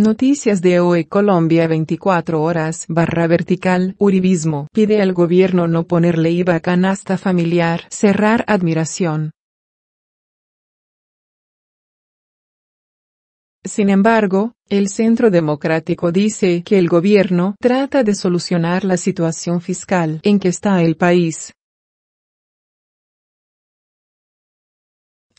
Noticias de hoy Colombia 24 horas/vertical. Uribismo pide al gobierno no ponerle IVA a canasta familiar. Cerrar admiración. Sin embargo, el Centro Democrático dice que el gobierno trata de solucionar la situación fiscal en que está el país.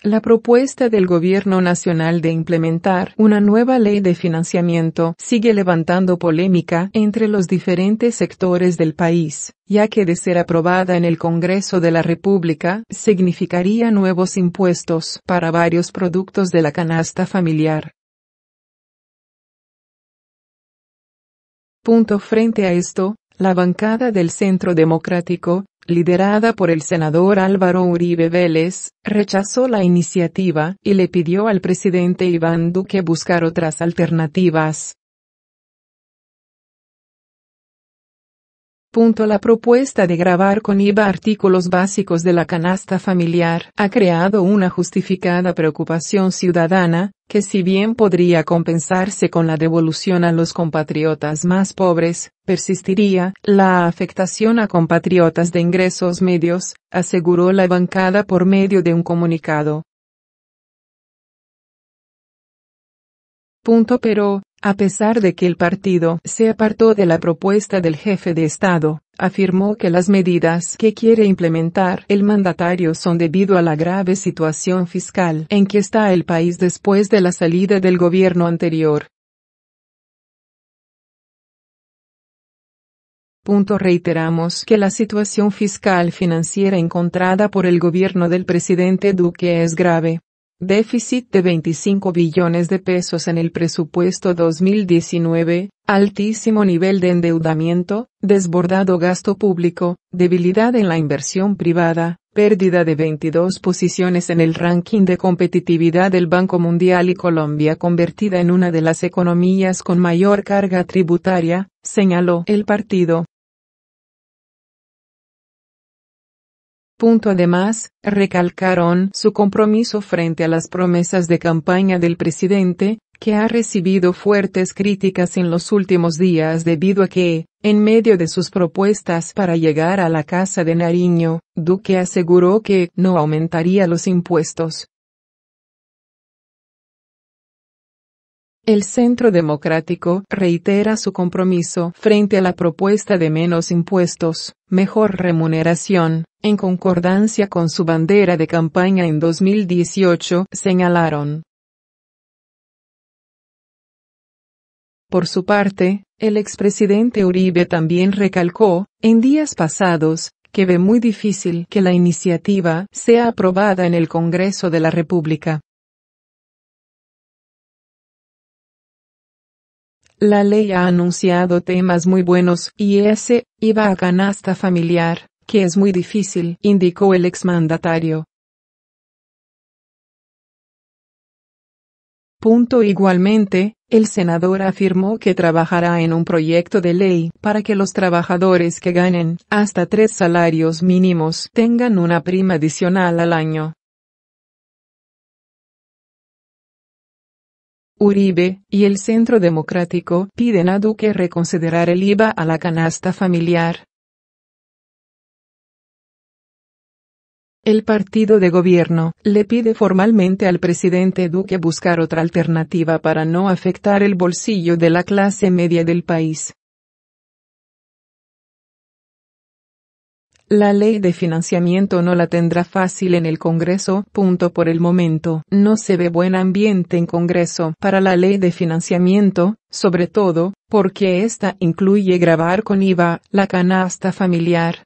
La propuesta del Gobierno Nacional de implementar una nueva ley de financiamiento sigue levantando polémica entre los diferentes sectores del país, ya que de ser aprobada en el Congreso de la República, significaría nuevos impuestos para varios productos de la canasta familiar. Frente a esto, la bancada del Centro Democrático, liderada por el senador Álvaro Uribe Vélez, rechazó la iniciativa y le pidió al presidente Iván Duque buscar otras alternativas. La propuesta de gravar con IVA artículos básicos de la canasta familiar ha creado una justificada preocupación ciudadana, que si bien podría compensarse con la devolución a los compatriotas más pobres, persistiría la afectación a compatriotas de ingresos medios, aseguró la bancada por medio de un comunicado. Pero, a pesar de que el partido se apartó de la propuesta del jefe de Estado, afirmó que las medidas que quiere implementar el mandatario son debido a la grave situación fiscal en que está el país después de la salida del gobierno anterior. Reiteramos que la situación fiscal financiera encontrada por el gobierno del presidente Duque es grave. Déficit de 25 billones de pesos en el presupuesto 2019, altísimo nivel de endeudamiento, desbordado gasto público, debilidad en la inversión privada, pérdida de 22 posiciones en el ranking de competitividad del Banco Mundial y Colombia convertida en una de las economías con mayor carga tributaria, señaló el partido. Además, recalcaron su compromiso frente a las promesas de campaña del presidente, que ha recibido fuertes críticas en los últimos días debido a que, en medio de sus propuestas para llegar a la Casa de Nariño, Duque aseguró que no aumentaría los impuestos. El Centro Democrático reitera su compromiso frente a la propuesta de menos impuestos, mejor remuneración, en concordancia con su bandera de campaña en 2018, señalaron. Por su parte, el expresidente Uribe también recalcó, en días pasados, que ve muy difícil que la iniciativa sea aprobada en el Congreso de la República. La ley ha anunciado temas muy buenos y ese, IVA a canasta familiar, que es muy difícil, indicó el exmandatario. Igualmente, el senador afirmó que trabajará en un proyecto de ley para que los trabajadores que ganen hasta 3 salarios mínimos tengan una prima adicional al año. Uribe y el Centro Democrático piden a Duque reconsiderar el IVA a la canasta familiar. El partido de gobierno le pide formalmente al presidente Duque buscar otra alternativa para no afectar el bolsillo de la clase media del país. La ley de financiamiento no la tendrá fácil en el Congreso. Por el momento, no se ve buen ambiente en Congreso para la ley de financiamiento, sobre todo, porque esta incluye gravar con IVA la canasta familiar.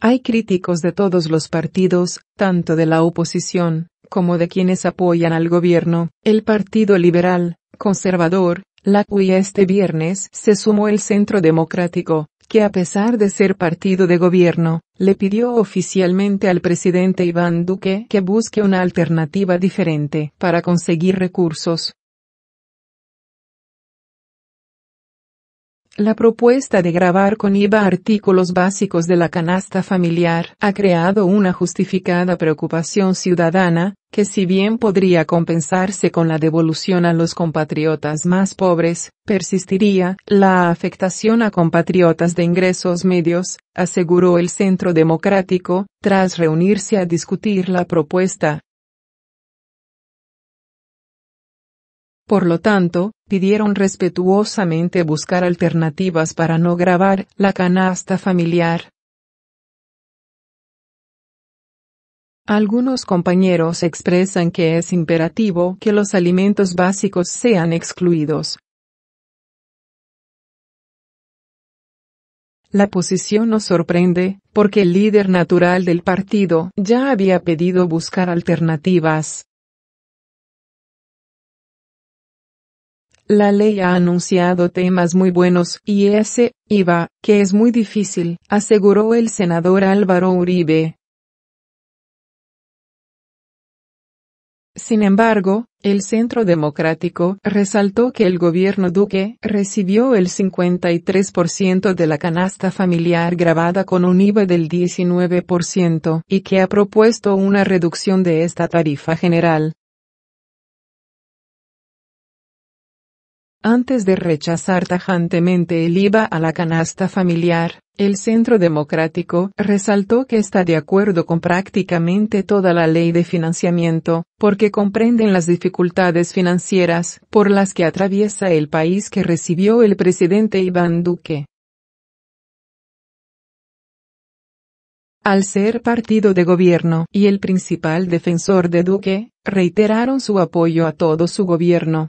Hay críticos de todos los partidos, tanto de la oposición, como de quienes apoyan al gobierno, el Partido Liberal, Conservador, la CUI. Este viernes se sumó el Centro Democrático, que a pesar de ser partido de gobierno, le pidió oficialmente al presidente Iván Duque que busque una alternativa diferente para conseguir recursos. La propuesta de gravar con IVA artículos básicos de la canasta familiar ha creado una justificada preocupación ciudadana, que si bien podría compensarse con la devolución a los compatriotas más pobres, persistiría la afectación a compatriotas de ingresos medios, aseguró el Centro Democrático, tras reunirse a discutir la propuesta. Por lo tanto, pidieron respetuosamente buscar alternativas para no gravar la canasta familiar. Algunos compañeros expresan que es imperativo que los alimentos básicos sean excluidos. La posición nos sorprende, porque el líder natural del partido ya había pedido buscar alternativas. La ley ha anunciado temas muy buenos, y ese IVA, que es muy difícil, aseguró el senador Álvaro Uribe. Sin embargo, el Centro Democrático resaltó que el gobierno Duque recibió el 53% de la canasta familiar gravada con un IVA del 19% y que ha propuesto una reducción de esta tarifa general. Antes de rechazar tajantemente el IVA a la canasta familiar, el Centro Democrático resaltó que está de acuerdo con prácticamente toda la ley de financiamiento, porque comprenden las dificultades financieras por las que atraviesa el país que recibió el presidente Iván Duque. Al ser partido de gobierno y el principal defensor de Duque, reiteraron su apoyo a todo su gobierno.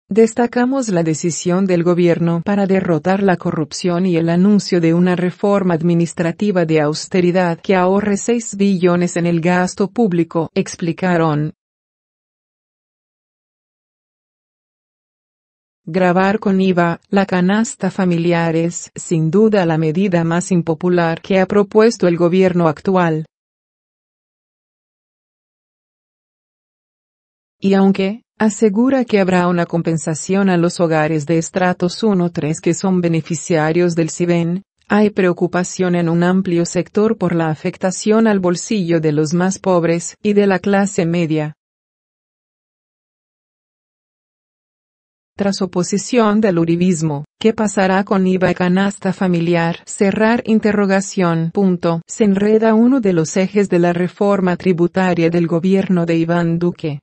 Destacamos la decisión del gobierno para derrotar la corrupción y el anuncio de una reforma administrativa de austeridad que ahorre 6 billones en el gasto público, explicaron. Gravar con IVA la canasta familiar es, sin duda, la medida más impopular que ha propuesto el gobierno actual. Y aunque asegura que habrá una compensación a los hogares de estratos 1-3 que son beneficiarios del SIVEN, hay preocupación en un amplio sector por la afectación al bolsillo de los más pobres y de la clase media. Tras oposición del uribismo, ¿qué pasará con IVA y canasta familiar? Cerrar interrogación. Se enreda uno de los ejes de la reforma tributaria del gobierno de Iván Duque.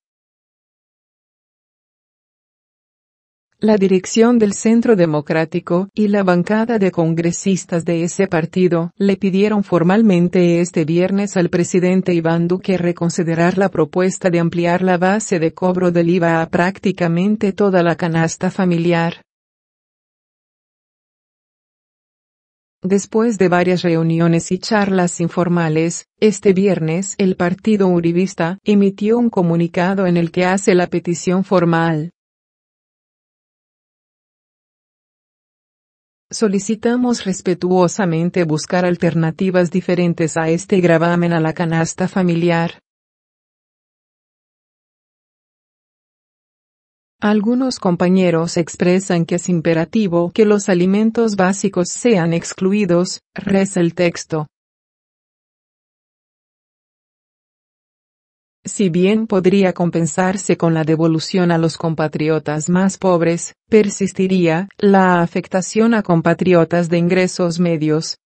La dirección del Centro Democrático y la bancada de congresistas de ese partido le pidieron formalmente este viernes al presidente Iván Duque reconsiderar la propuesta de ampliar la base de cobro del IVA a prácticamente toda la canasta familiar. Después de varias reuniones y charlas informales, este viernes el partido uribista emitió un comunicado en el que hace la petición formal. Solicitamos respetuosamente buscar alternativas diferentes a este gravamen a la canasta familiar. Algunos compañeros expresan que es imperativo que los alimentos básicos sean excluidos, reza el texto. Si bien podría compensarse con la devolución a los compatriotas más pobres, persistiría la afectación a compatriotas de ingresos medios.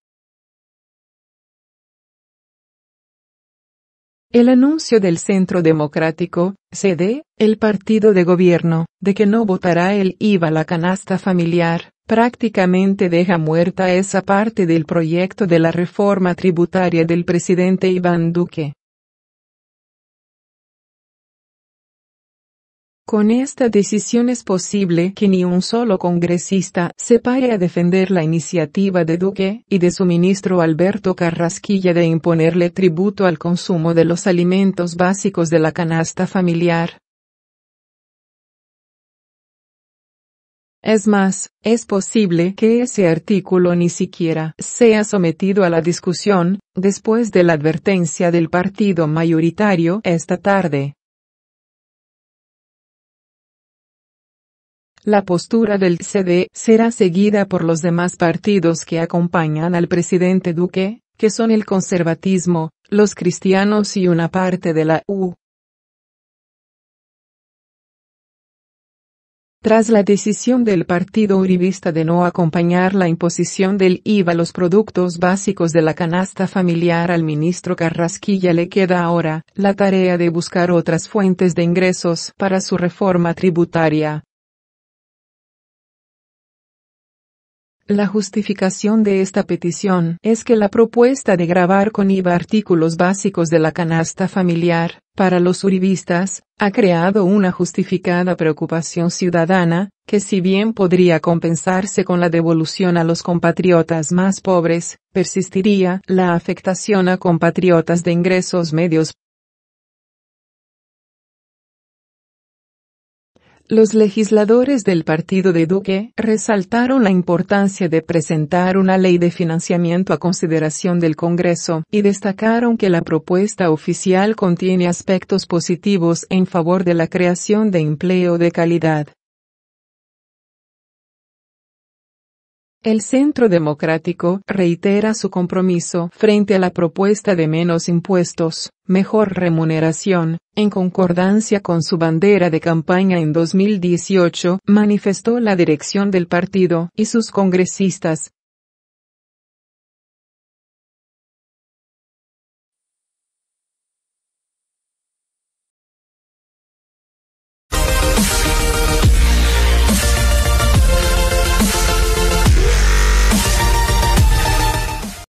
El anuncio del Centro Democrático, CD, el partido de gobierno, de que no votará el IVA a la canasta familiar, prácticamente deja muerta esa parte del proyecto de la reforma tributaria del presidente Iván Duque. Con esta decisión es posible que ni un solo congresista se pare a defender la iniciativa de Duque y de su ministro Alberto Carrasquilla de imponerle tributo al consumo de los alimentos básicos de la canasta familiar. Es más, es posible que ese artículo ni siquiera sea sometido a la discusión, después de la advertencia del partido mayoritario esta tarde. La postura del CD será seguida por los demás partidos que acompañan al presidente Duque, que son el conservatismo, los cristianos y una parte de la U. Tras la decisión del partido uribista de no acompañar la imposición del IVA a los productos básicos de la canasta familiar, al ministro Carrasquilla le queda ahora la tarea de buscar otras fuentes de ingresos para su reforma tributaria. La justificación de esta petición es que la propuesta de gravar con IVA artículos básicos de la canasta familiar, para los uribistas, ha creado una justificada preocupación ciudadana, que si bien podría compensarse con la devolución a los compatriotas más pobres, persistiría la afectación a compatriotas de ingresos medios. Los legisladores del partido de Duque resaltaron la importancia de presentar una ley de financiamiento a consideración del Congreso, y destacaron que la propuesta oficial contiene aspectos positivos en favor de la creación de empleo de calidad. El Centro Democrático reitera su compromiso frente a la propuesta de menos impuestos, mejor remuneración, en concordancia con su bandera de campaña en 2018, manifestó la dirección del partido y sus congresistas,